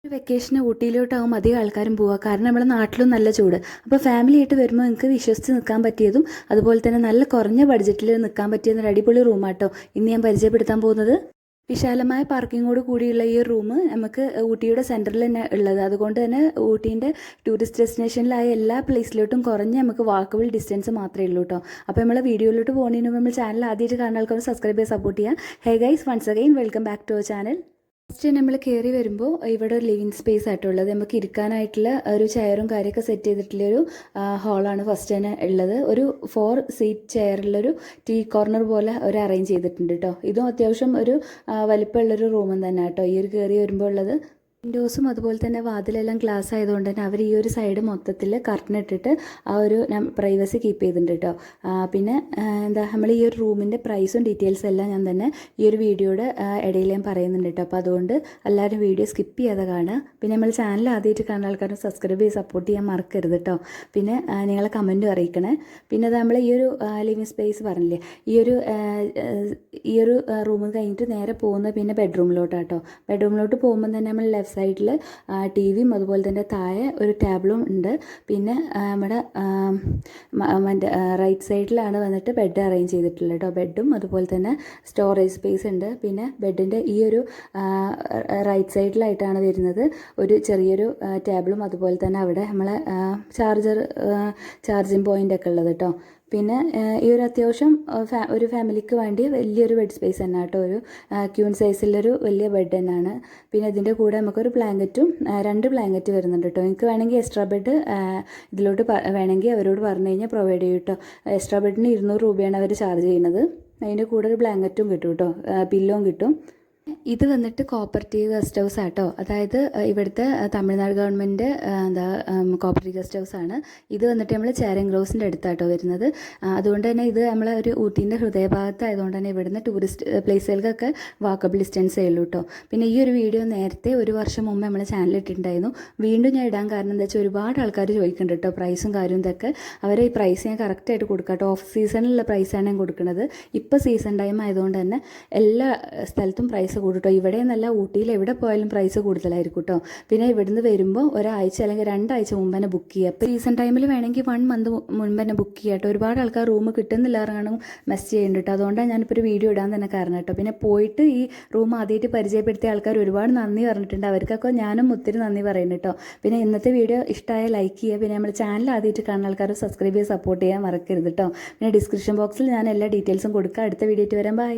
ഒരു വെക്കേഷന് ഊട്ടിയിലോട്ടാവും അധികം ആൾക്കാരും പോവുക. കാരണം നമ്മുടെ നാട്ടിലും നല്ല ചൂട്. അപ്പോൾ ഫാമിലി ആയിട്ട് വരുമ്പോൾ നിങ്ങൾക്ക് വിശ്വസിച്ച് നിൽക്കാൻ പറ്റിയതും അതുപോലെ തന്നെ നല്ല കുറഞ്ഞ ബഡ്ജറ്റിൽ നിൽക്കാൻ പറ്റിയ ഒരു അടിപൊളി റൂമാട്ടോ ഇന്ന് ഞാൻ പരിചയപ്പെടുത്താൻ പോകുന്നത്. വിശാലമായ പാർക്കിങ്ങോട് കൂടിയുള്ള ഈ റൂം നമുക്ക് ഊട്ടിയുടെ സെൻറ്ററിൽ തന്നെ ഉള്ളത്. അതുകൊണ്ട് തന്നെ ഊട്ടീൻ്റെ ടൂറിസ്റ്റ് ഡെസ്റ്റിനേഷനിലായ എല്ലാ പ്ലേസിലോട്ടും കുറഞ്ഞ് നമുക്ക് വാക്കബിൾ ഡിസ്റ്റൻസ് മാത്രമേ ഉള്ളൂ കേട്ടോ. അപ്പോൾ നമ്മൾ വീഡിയോയിലോട്ട് പോകുന്നതിന് മുമ്പ് നമ്മൾ ചാനൽ ആദ്യമായിട്ട് കാണുന്ന ആൾക്കാർ സബ്സ്ക്രൈബ് ചെയ്ത് സപ്പോർട്ട് ചെയ്യുക. Hey guys, once again welcome back to our channel. First നമ്മൾ കയറി വരുമ്പോൾ ഇവിടെ ഒരു ലിവിങ് സ്പേസ് ആയിട്ടുള്ളത്. നമുക്ക് ഇരിക്കാനായിട്ടുള്ള ഒരു ചെയറും കാര്യമൊക്കെ സെറ്റ് ചെയ്തിട്ടുള്ളൊരു ഹാളാണ് ഫസ്റ്റ് തന്നെ ഉള്ളത്. ഒരു 4 സീറ്റ് ചെയറിലൊരു ടീ കോർണർ പോലെ ഒരു അറേഞ്ച് ചെയ്തിട്ടുണ്ട് കേട്ടോ. ഇതും അത്യാവശ്യം ഒരു വലിപ്പമുള്ളൊരു റൂമും തന്നെ കേട്ടോ ഈ ഒരു കയറി വരുമ്പോൾ ഉള്ളത്. വിൻഡോസും അതുപോലെ തന്നെ വാതിലെല്ലാം ഗ്ലാസ് ആയതുകൊണ്ട് തന്നെ അവർ ഈ ഒരു സൈഡ് മൊത്തത്തിൽ കർട്ടൻ ഇട്ടിട്ട് ആ ഒരു പ്രൈവസി കീപ്പ് ചെയ്തിട്ടുണ്ട് കേട്ടോ. പിന്നെ നമ്മൾ ഈ ഒരു റൂമിൻ്റെ പ്രൈസും ഡീറ്റെയിൽസും എല്ലാം ഞാൻ തന്നെ ഈ ഒരു വീഡിയോയുടെ ഇടയിൽ ഞാൻ പറയുന്നുണ്ട് കേട്ടോ. അപ്പോൾ അതുകൊണ്ട് എല്ലാവരും വീഡിയോ സ്കിപ്പ് ചെയ്യാതെ കാണുക. പിന്നെ നമ്മൾ ചാനൽ ആദ്യമായിട്ട് കാണുന്ന ആൾക്കാരും സബ്സ്ക്രൈബ് ചെയ്ത് സപ്പോർട്ട് ചെയ്യാൻ മറക്കരുത് കേട്ടോ. പിന്നെ നിങ്ങളെ കമൻറ്റും അറിയിക്കണേ. പിന്നെ അത് നമ്മൾ ഈ ഒരു ലിവിങ് സ്പേസ് പറഞ്ഞില്ലേ, ഈ ഒരു റൂം കഴിഞ്ഞിട്ട് നേരെ പോകുന്നത് പിന്നെ ബെഡ്റൂമിലോട്ടാണ് കേട്ടോ. ബെഡ്റൂമിലോട്ട് പോകുമ്പോൾ തന്നെ നമ്മൾ ലെഫ്റ്റ് സൈഡിൽ ടി വിയും അതുപോലെ തന്നെ താഴെ ഒരു ടേബിളും ഉണ്ട്. പിന്നെ നമ്മുടെ റൈറ്റ് സൈഡിലാണ് വന്നിട്ട് ബെഡ് അറേഞ്ച് ചെയ്തിട്ടുള്ളത് കേട്ടോ. ബെഡും അതുപോലെ തന്നെ സ്റ്റോറേജ് സ്പേസ് ഉണ്ട്. പിന്നെ ബെഡിൻ്റെ ഈ ഒരു റൈറ്റ് സൈഡിലായിട്ടാണ് വരുന്നത് ഒരു ചെറിയൊരു ടേബിളും അതുപോലെ തന്നെ അവിടെ നമ്മളെ ചാർജിങ് പോയിൻ്റ് ഒക്കെ ഉള്ളത് കേട്ടോ. പിന്നെ ഈ ഒരു അത്യാവശ്യം ഒരു ഫാമിലിക്ക് വേണ്ടി വലിയൊരു ബെഡ് സ്പേസ് തന്നെ കേട്ടോ. ഒരു ക്യൂൺ സൈസിലൊരു വലിയ ബെഡ് തന്നെയാണ്. പിന്നെ ഇതിൻ്റെ കൂടെ നമുക്കൊരു ബ്ലാങ്കറ്റും 2 ബ്ലാങ്കറ്റ് വരുന്നുണ്ട് കേട്ടോ. നിങ്ങൾക്ക് വേണമെങ്കിൽ എക്സ്ട്രാ ബെഡ് ഇതിലോട്ട് വേണമെങ്കിൽ അവരോട് പറഞ്ഞു കഴിഞ്ഞാൽ പ്രൊവൈഡ് ചെയ്യും കേട്ടോ. എക്സ്ട്രാ ബെഡിന് 200 രൂപയാണ് അവർ ചാർജ് ചെയ്യുന്നത്. അതിൻ്റെ കൂടെ ഒരു ബ്ലാങ്കറ്റും കിട്ടും കേട്ടോ, പില്ലോയും കിട്ടും. ഇത് വന്നിട്ട് കോപ്പറേറ്റീവ് ഗസ്റ്റ് ഹൗസ് ആട്ടോ. അതായത് ഇവിടുത്തെ Tamil Nadu government cooperative guest house ആണ്. ഇത് വന്നിട്ട് നമ്മൾ ചേരൻ ഗ്രോസിൻ്റെ അടുത്താട്ടോ വരുന്നത്. അതുകൊണ്ട് തന്നെ ഇത് നമ്മളെ ഒരു ഊട്ടീൻ്റെ ഹൃദയഭാഗത്തായതുകൊണ്ട് തന്നെ ഇവിടുന്ന് ടൂറിസ്റ്റ് പ്ലേസുകൾക്കൊക്കെ വാക്കബിൾ ഡിസ്റ്റൻസേ ഉള്ളൂ കേട്ടോ. പിന്നെ ഈ ഒരു വീഡിയോ നേരത്തെ 1 വർഷം മുമ്പ് നമ്മളെ ചാനലിൽ ഇട്ടിട്ടുണ്ടായിരുന്നു. വീണ്ടും ഞാൻ ഇടാൻ കാരണം എന്താ വെച്ചാൽ ഒരുപാട് ആൾക്കാർ ചോദിക്കുന്നുണ്ട് കേട്ടോ പ്രൈസും കാര്യവും ഇതൊക്കെ. അവരെ ഈ പ്രൈസ് ഞാൻ കറക്റ്റായിട്ട് കൊടുക്കാം കേട്ടോ. ഓഫ് സീസണിലുള്ള പ്രൈസാണ് ഞാൻ കൊടുക്കുന്നത്. ഇപ്പോൾ സീസൺ ടൈം ആയതുകൊണ്ട് തന്നെ എല്ലാ സ്ഥലത്തും പ്രൈസ് കൂട്ടോ. ഇവിടെ നല്ല ഊട്ടിയിൽ എവിടെ പോയാലും പ്രൈസ് കൂടുതലായിരിക്കും കേട്ടോ. പിന്നെ ഇവിടുന്ന് വരുമ്പോൾ ഒരാഴ്ച അല്ലെങ്കിൽ 2 ആഴ്ച മുമ്പ് തന്നെ ബുക്ക് ചെയ്യുക. അപ്പോൾ സീസൺ ടൈമിൽ വേണമെങ്കിൽ 1 മന്ത് മുൻപ് തന്നെ ബുക്ക് ചെയ്യാം കേട്ടോ. ഒരുപാട് ആൾക്കാർ റൂം കിട്ടുന്നില്ല കാരണം മെസ്സേജ് ചെയ്യുന്നുണ്ട് കേട്ടോ. അതുകൊണ്ടാണ് ഞാനിപ്പോൾ ഒരു വീഡിയോ ഇടാൻ തന്നെ കാരണം കേട്ടോ. പിന്നെ പോയിട്ട് ഈ റൂം ആദ്യമായിട്ട് പരിചയപ്പെടുത്തിയ ആൾക്കാർ ഒരുപാട് നന്ദി പറഞ്ഞിട്ടുണ്ട്. അവർക്കൊക്കെ ഞാനും ഒത്തിരി നന്ദി പറയുന്നു കേട്ടോ. പിന്നെ ഇന്നത്തെ വീഡിയോ ഇഷ്ടമായ ലൈക്ക് ചെയ്യുക. പിന്നെ നമ്മൾ ചാനൽ ആദ്യമായിട്ട് കാണുന്ന ആൾക്കാർ സബ്സ്ക്രൈബ് ചെയ്ത് സപ്പോർട്ട് ചെയ്യാൻ മറക്കരുത് കേട്ടോ. പിന്നെ ഡിസ്ക്രിപ്ഷൻ ബോക്സിൽ ഞാൻ എല്ലാ ഡീറ്റെയിൽസും കൊടുക്കുക. അടുത്ത വീഡിയോ ആയിട്ട് വരാം. ബൈ.